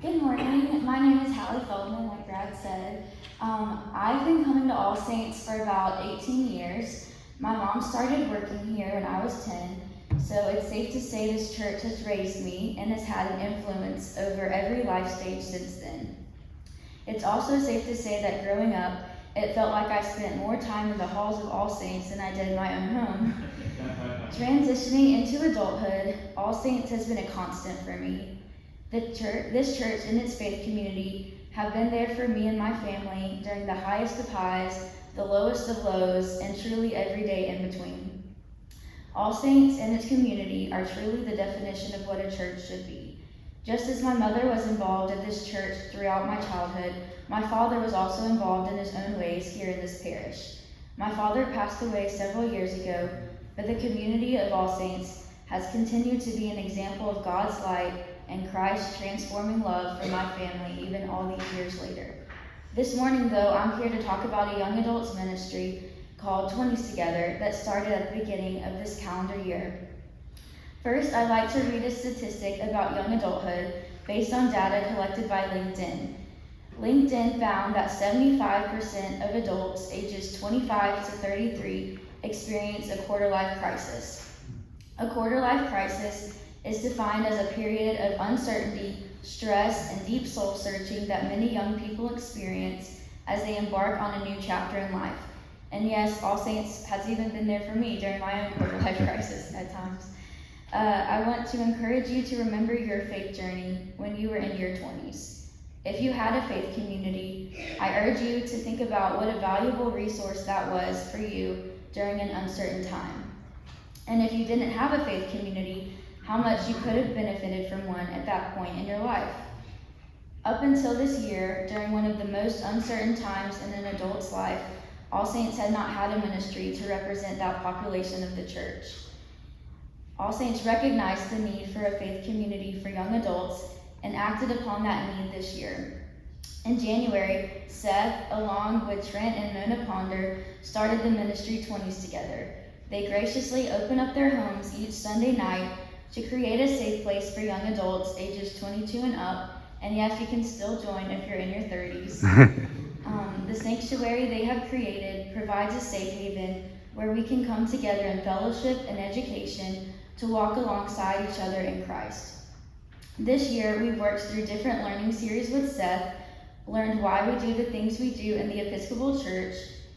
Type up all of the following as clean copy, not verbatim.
Good morning. My name is Hallie Feldman, like Brad said. I've been coming to All Saints for about 18 years. My mom started working here when I was 10, so it's safe to say this church has raised me and has had an influence over every life stage since then. It's also safe to say that growing up, it felt like I spent more time in the halls of All Saints than I did in my own home. Transitioning into adulthood, All Saints has been a constant for me. This church and its faith community have been there for me and my family during the highest of highs, the lowest of lows, and truly every day in between. All Saints and its community are truly the definition of what a church should be. Just as my mother was involved at this church throughout my childhood, my father was also involved in his own ways here in this parish. My father passed away several years ago, but the community of All Saints has continued to be an example of God's light and Christ's transforming love for my family even all these years later. This morning, though, I'm here to talk about a young adults ministry called 20s Together that started at the beginning of this calendar year. First, I'd like to read a statistic about young adulthood based on data collected by LinkedIn. LinkedIn found that 75% of adults ages 25 to 33 experience a quarter-life crisis. A quarter-life crisis is defined as a period of uncertainty, stress, and deep soul-searching that many young people experience as they embark on a new chapter in life. And yes, All Saints has even been there for me during my own quarter-life crisis at times. I want to encourage you to remember your faith journey when you were in your 20s. If you had a faith community, I urge you to think about what a valuable resource that was for you during an uncertain time. And if you didn't have a faith community, how much you could have benefited from one at that point in your life. Up until this year, during one of the most uncertain times in an adult's life, All Saints had not had a ministry to represent that population of the church. All Saints recognized the need for a faith community for young adults and acted upon that need this year. In January, Seth, along with Trent and Nona Ponder, started the ministry 20s Together. They graciously open up their homes each Sunday night to create a safe place for young adults ages 22 and up, and yes, you can still join if you're in your 30s. The sanctuary they have created provides a safe haven where we can come together in fellowship and education to walk alongside each other in Christ. This year, we've worked through different learning series with Seth, learned why we do the things we do in the Episcopal Church,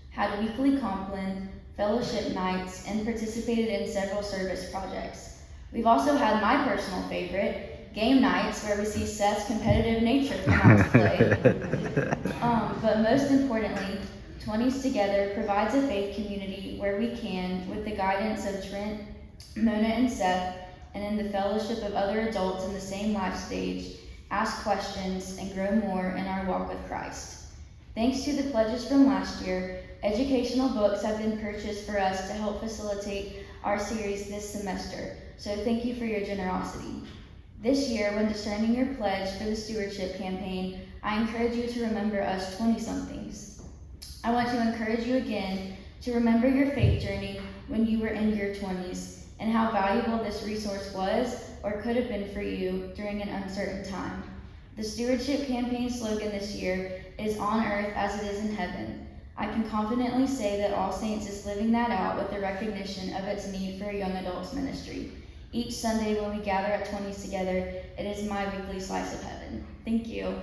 had weekly compline, fellowship nights, and participated in several service projects. We've also had my personal favorite, game nights, where we see Seth's competitive nature come out to play. But most importantly, 20s Together provides a faith community where we can, with the guidance of Trent, Mona, and Seth, and in the fellowship of other adults in the same life stage, ask questions and grow more in our walk with Christ. Thanks to the pledges from last year, educational books have been purchased for us to help facilitate our series this semester, so thank you for your generosity. This year, when discerning your pledge for the stewardship campaign, I encourage you to remember us 20-somethings. I want to encourage you again to remember your faith journey when you were in your 20s and how valuable this resource was or could have been for you during an uncertain time. The stewardship campaign slogan this year is "On earth as it is in heaven." I can confidently say that All Saints is living that out with the recognition of its need for a young adults ministry. Each Sunday when we gather at 20s Together, it is my weekly slice of heaven. Thank you.